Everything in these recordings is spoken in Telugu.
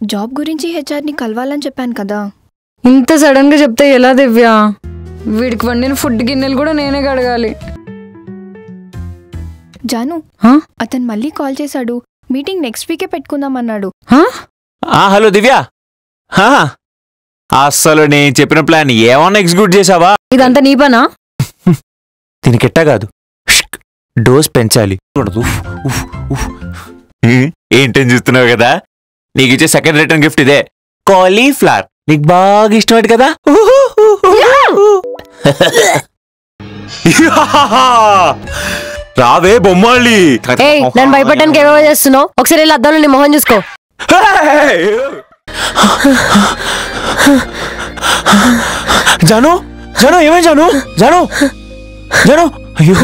జాబ్ గురించి హెచ్ఆర్ని కలవాలని చెప్పాను కదా. ఇంత సడన్గా చెప్తే ఎలా దివ్య? వీడికి వండిన ఫుడ్ గిన్నెలు కూడా నేనే కడగాలి. జాను, అతను మళ్ళీ కాల్ చేశాడు. మీటింగ్ నెక్స్ట్ వీకే పెట్టుకుందామన్నాడు. హలో దివ్య, అస్సలు నేను చెప్పిన ప్లాన్ ఏమన్నా ఎగ్జిక్యూట్ చేసావా? ఇదంతా నీ పనా? దీనికెట్టా కాదు, డోస్ పెంచాలి. ఏంటని చూస్తున్నావు కదా, నీకు ఇచ్చే సెకండ్ రిటర్న్ గిఫ్ట్ ఇదే, కాలీఫ్లవర్. నీకు బాగా ఇష్టం కదా. రావే బొమ్మాలి. నన్ను భయపడడానికి ఏమో చేస్తున్నావు? ఒకసారి వెళ్ళి అద్దంలో నీ మొహం చూసుకో. జాను, జాను, ఏమై జాను? జాను, జాను, అయ్యో.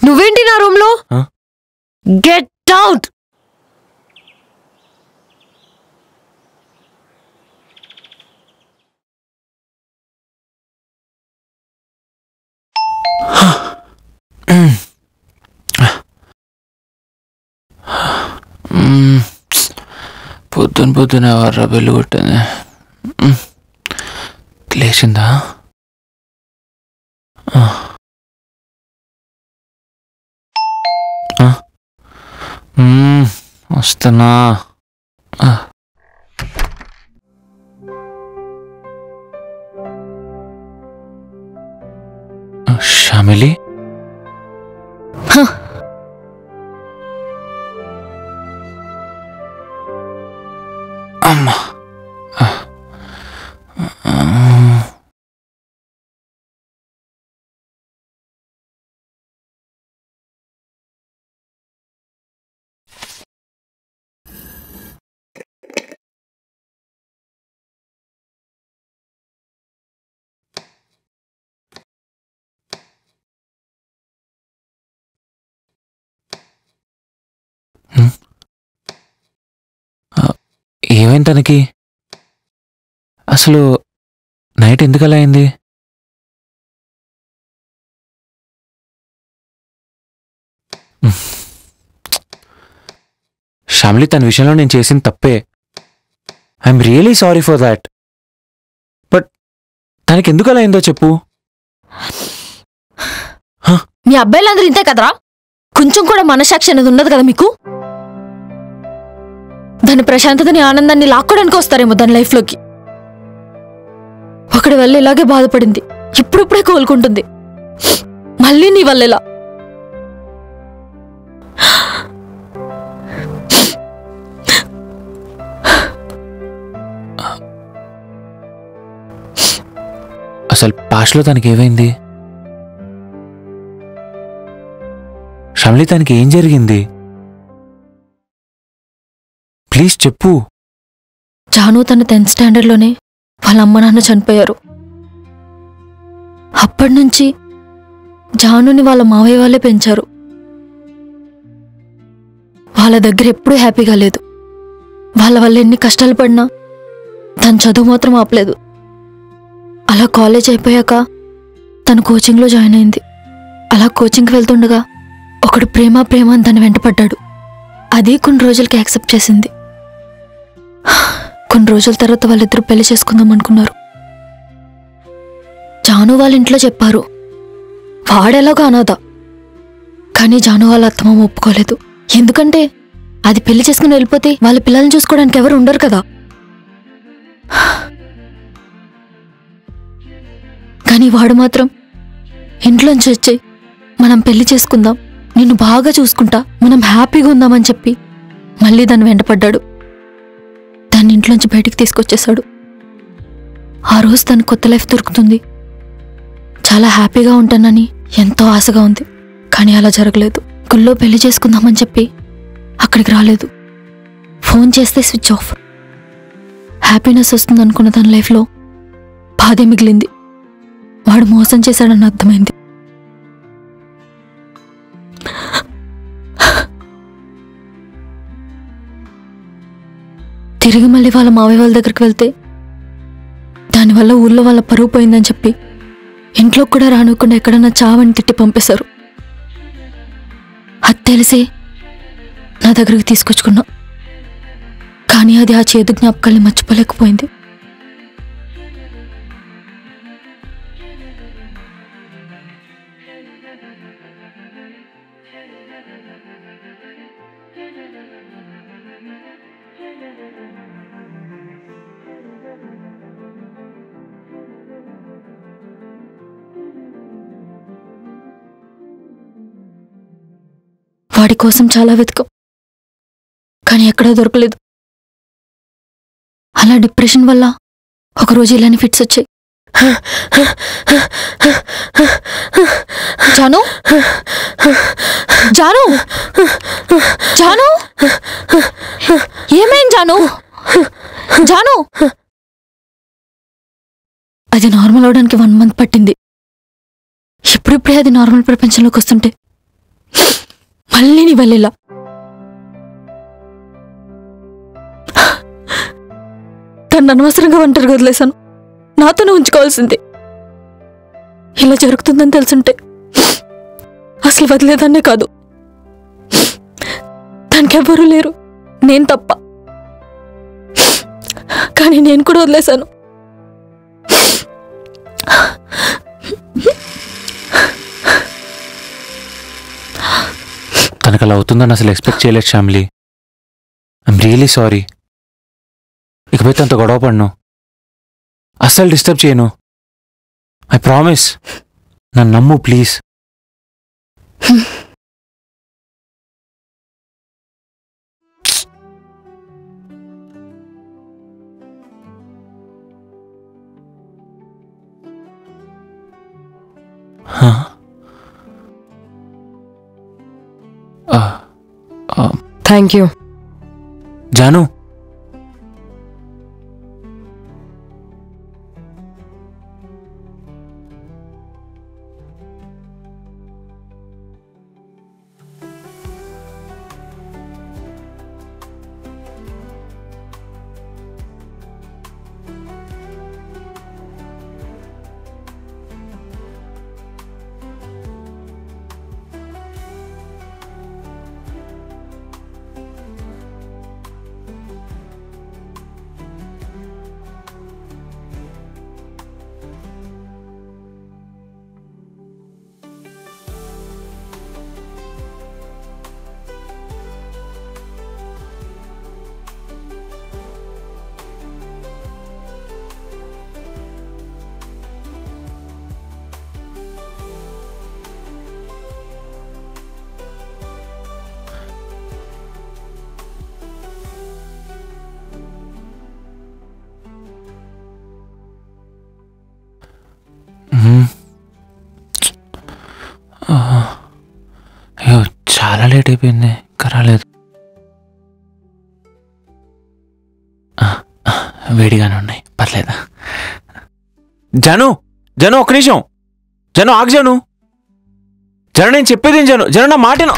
నువ్వేంటి నా రూమ్ లో? Get out. పొద్దున ఎవర్రా బెల్లు కొట్టింది? లేచిందా? వస్తున్నా. షామిలి, అమ్మా, ఏమైంది తనకి? అసలు నైట్ ఎందుకు అలా అయింది? షామిలి, తన విషయంలో నేను చేసింది తప్పే. I'm really sorry for that. But తనకి ఎందుకు అలా అయిందో చెప్పు. మీ అబ్బాయిలందరూ ఇంతే కదరా? కొంచెం కూడా మనసాక్షి అనేది ఉండదు కదా మీకు? దాని ప్రశాంతతని, ఆనందాన్ని లాక్కోడానికి వస్తారేమో దాని లైఫ్లోకి. ఒకడి వల్ల ఇలాగే బాధపడింది, ఇప్పుడిప్పుడే కోలుకుంటుంది. మళ్ళీ నీ వల్ల ఇలా. అసలు పాస్ట్లో తనకి ఏమైంది? షామిలి, తనకి ఏం జరిగింది? ప్లీజ్ చెప్పు. జాను తన 10th స్టాండర్డ్లోనే వాళ్ళ అమ్మ నాన్న చనిపోయారు. అప్పటి నుంచి జానుని వాళ్ళ మావయ్య వాళ్ళే పెంచారు. వాళ్ళ దగ్గర ఎప్పుడూ హ్యాపీగా లేదు. వాళ్ళ వల్ల ఎన్ని కష్టాలు పడినా తన చదువు మాత్రం ఆపలేదు. అలా కాలేజ్ అయిపోయాక తను కోచింగ్లో జాయిన్ అయింది. అలా కోచింగ్కి వెళ్తుండగా ఒకడు ప్రేమ ప్రేమ అని తను వెంటపడ్డాడు. అది కొన్ని రోజులకి యాక్సెప్ట్ చేసింది. కొన్ని రోజుల తర్వాత వాళ్ళిద్దరూ పెళ్లి చేసుకుందాం అనుకున్నారు. జాను వాళ్ళ ఇంట్లో చెప్పారు. వాడెలాగో అనాథ. కానీ జాను వాళ్ళ అత్తమామ ఒప్పుకోలేదు. ఎందుకంటే అది పెళ్లి చేసుకుని వెళ్ళిపోతే వాళ్ళ పిల్లల్ని చూసుకోవడానికి ఎవరు ఉండరు కదా. కానీ వాడు మాత్రం ఇంట్లోంచి వచ్చి మనం పెళ్లి చేసుకుందాం, నిన్ను బాగా చూసుకుంటా, మనం హ్యాపీగా ఉందామని చెప్పి మళ్ళీ దాన్ని వెంటపడ్డాడు. దాన్ని ఇంట్లోంచి బయటికి తీసుకొచ్చేశాడు. ఆ రోజు తన కొత్త లైఫ్ దొరుకుతుంది, చాలా హ్యాపీగా ఉంటానని ఎంతో ఆశగా ఉంది. కానీ అలా జరగలేదు. గుళ్ళో పెళ్లి చేసుకుందామని చెప్పి అక్కడికి రాలేదు. ఫోన్ చేస్తే స్విచ్ ఆఫ్. హ్యాపీనెస్ వస్తుంది అనుకున్న తన లైఫ్లో బాధే మిగిలింది. వాడు మోసం చేశాడని అర్థమైంది. తిరిగి మళ్ళీ వాళ్ళ మావయ్య వాళ్ళ దగ్గరికి వెళ్తే దానివల్ల ఊళ్ళో వాళ్ళ పరువు పోయిందని చెప్పి ఇంట్లో కూడా రానివ్వకుండా ఎక్కడన్నా చావని తిట్టి పంపేశారు. అది తెలిసి నా దగ్గరికి తీసుకొచ్చుకున్నా. కానీ అది ఆ చేదు జ్ఞాపకాల్ని మర్చిపోలేకపోయింది. వాడి కోసం చాలా వెతికాం, కానీ ఎక్కడా దొరకలేదు. అలా డిప్రెషన్ వల్ల ఒకరోజు ఇలానే ఫిట్స్ వచ్చాయి. జాను జాను జాను ఏమైంది జాను? జాను అది నార్మల్ అవడానికి 1 month పట్టింది. ఇప్పుడిప్పుడే అది నార్మల్ ప్రపంచంలోకి వస్తుంటే మళ్ళీ నీ వెళ్ళేలా. తను అనవసరంగా ఒంటరిగా వదిలేశాను. నాతోనే ఉంచుకోవాల్సింది. ఇలా జరుగుతుందని తెలుసుంటే అసలు వదిలేదాన్నే కాదు. దానికెవ్వరూ లేరు, నేను తప్ప. కానీ నేను కూడా వదిలేశాను. తనకు అలా అవుతుందని అసలు ఎక్స్పెక్ట్ చేయలేదు శ్యామిలి. I'm really sorry. ఇకపై తనతో గొడవ పడను, అస్సలు డిస్టర్బ్ చేయను. I promise. నన్ను నమ్ము ప్లీజ్. Thank you. జాను, అయ్యో చాలా లేట్ అయిపోయింది, ఇంకా రాలేదు. వేడిగానే ఉన్నాయి, పర్లేదా? జాను జాను ఒక్క నిమిషం. జాను ఆగు. జాను జాను నేను చెప్పేది ఏం జాను? జాను నా మాటను.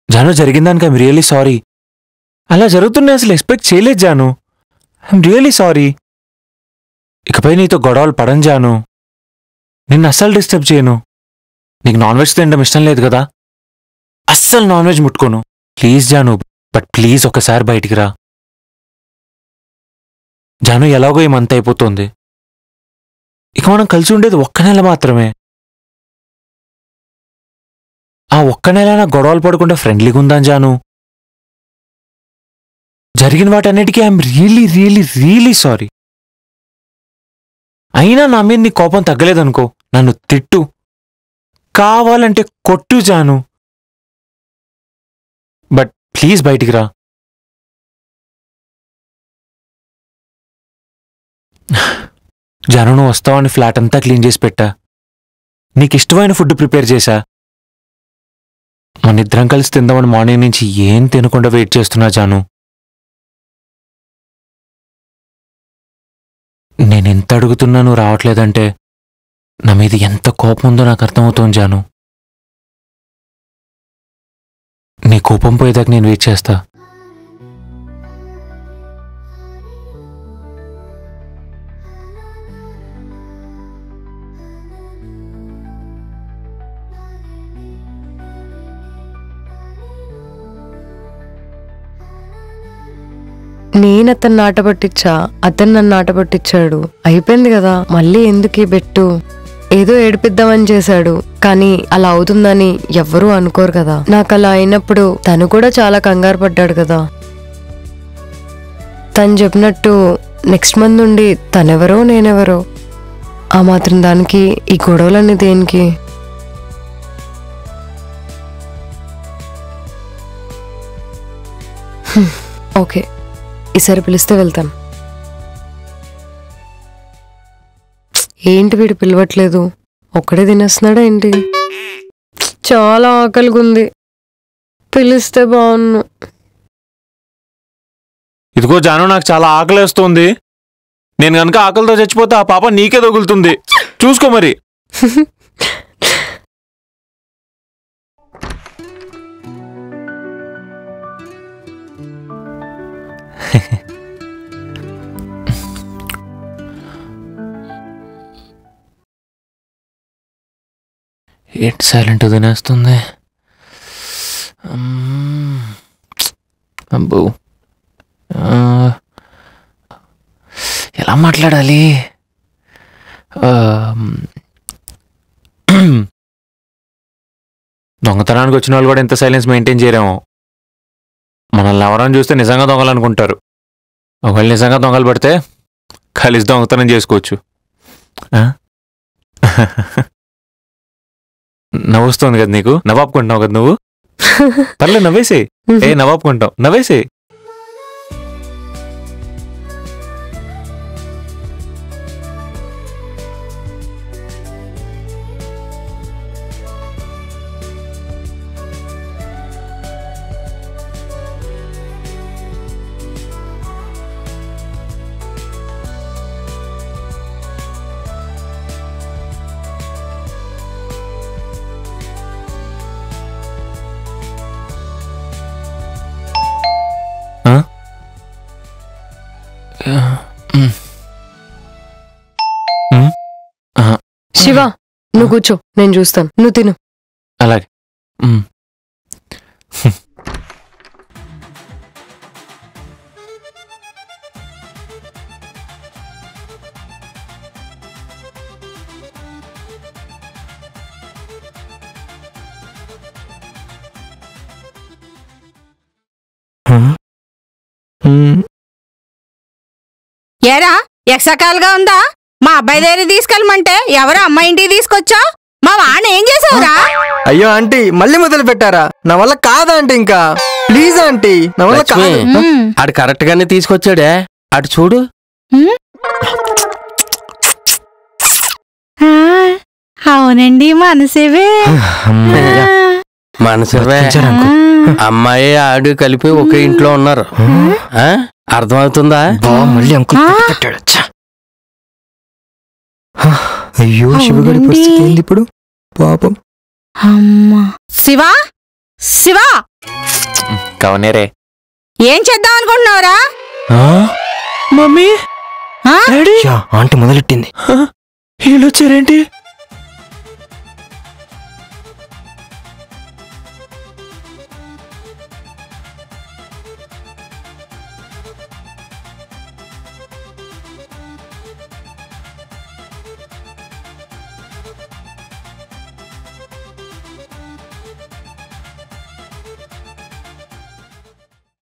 జాను జరిగిన దానికి ఐఎమ్ రియలీ సారీ. అలా జరుగుతున్నాయి అసలు ఎక్స్పెక్ట్ చేయలేదు జాను. I'm really sorry. ఇకపై నీతో గొడవలు పడను జాను. నిన్ను అస్సలు డిస్టర్బ్ చేయను. నీకు నాన్ వెజ్ తినడం ఇష్టం లేదు కదా? అస్సలు నాన్ వెజ్ ముట్టుకోను. ప్లీజ్ జాను, బట్ ప్లీజ్ ఒకసారి బయటికి రా జాను. ఎలాగో ఈ మంత్ అయిపోతుంది. ఇక మనం కలిసి ఉండేది 1 నెల మాత్రమే. ఆ 1 నెల నా గొడవలు పడకుండా ఫ్రెండ్లీగా ఉందాం జాను. జరిగిన వాటన్నిటికీ I'm really really really sorry. అయినా నా మీద నీ కోపం తగ్గలేదనుకో, నన్ను తిట్టు, కావాలంటే కొట్టు జాను, బట్ ప్లీజ్ బయటికి రా. జాను నువ్వు వస్తావని ఫ్లాట్ అంతా క్లీన్ చేసి పెట్టా. నీకు ఇష్టమైన ఫుడ్ ప్రిపేర్ చేశా. మనిద్దరం కలిసి తిందామని మార్నింగ్ నుంచి ఏం తినకుండా వెయిట్ చేస్తున్నా జాను. నేనెంత అడుగుతున్నా నువ్వు రావట్లేదంటే నా మీద ఎంత కోపం ఉందో నాకు అర్థమవుతోంది జాను. నీ కోపం పోయేదాకా నేను వెయిట్ చేస్తా. నేను అతన్ని ఆట పట్టించా, అతను నన్ను ఆట పట్టించాడు. అయిపోయింది కదా, మళ్ళీ ఎందుకు ఈ బెట్టు? ఏదో ఏడిపిద్దామని చేశాడు, కానీ అలా అవుతుందని ఎవ్వరూ అనుకోరు కదా. నాకు అలా అయినప్పుడు తను కూడా చాలా కంగారు పడ్డాడు కదా. తను చెప్పినట్టు నెక్స్ట్ మంత్ నుండి తనెవరో నేనెవరో. ఆ మాత్రం దానికి ఈ గొడవలన్నీ దేనికి? ఓకే, ఈసారి పిలిస్తే వెళ్తాను. ఏంటి వీడు పిలవట్లేదు? ఒక్కడే తినేస్తున్నాడా ఏంటి? చాలా ఆకలిగా ఉంది, పిలిస్తే బాగున్ను. ఇదిగో జాను, నాకు చాలా ఆకలేస్తోంది. నేను గనక ఆకలితో చచ్చిపోతే ఆ పాప నీకే తగులుతుంది. చూసుకో మరి. ఏంటి సైలెంట్ తినేస్తుంది? అబ్బో, ఎలా మాట్లాడాలి? దొంగతనానికి వచ్చిన వాళ్ళు కూడా ఎంత సైలెన్స్ మెయింటైన్ చేయరేమో. మనల్ని ఎవరైనా చూస్తే నిజంగా దొంగలు అనుకుంటారు. ఒకవేళ నిజంగా దొంగలు పడితే కలిసి దొంగతనం చేసుకోవచ్చు. నవ్వుస్తుంది కదా నీకు? నవ్వాపుకుంటున్నావు కదా నువ్వు? పర్లేదు, నవ్వేసే. నవ్వాపుకుంటావు, నవ్వేసే. శివ, నువ్వు కూర్చో, నేను చూస్తాను, నువ్వు తిను. అలాగే. ఏరా, ఎక్సకాలుగా ఉందా? మా అబ్బాయి దగ్గర తీసుకెళ్ళమంటే ఎవరు అమ్మాయి ఇంటికి తీసుకొచ్చా? మా వాడిని ఏం చేసావురా? అయ్యో ఆంటీ, మళ్ళీ మొదలు పెట్టారా? నా వల్ల కాదా ఆంటీ, ఇంకా ప్లీజ్ ఆంటీ, నా వల్ల కాదు. ఆడు కరెక్ట్ గానే తీసుకొచ్చాడే, అటు చూడు. అవునండి, మనసేవే. మనసేవే. అమ్మాయి ఆడు కలిపి ఒకే ఇంట్లో ఉన్నారు. అర్థమవుతుందా? మళ్ళీ అంకుల్ పెట్టాడు. అయ్యో, శివగాడి పరిస్థితి ఏంది ఇప్పుడు? పాపం. శివా, శివా, కవనేరే, ఏం చేద్దాం అనుకుంటున్నావురా? మమ్మీ, ఆంటీ మొదలెట్టింది. వీళ్ళు వచ్చారేంటి?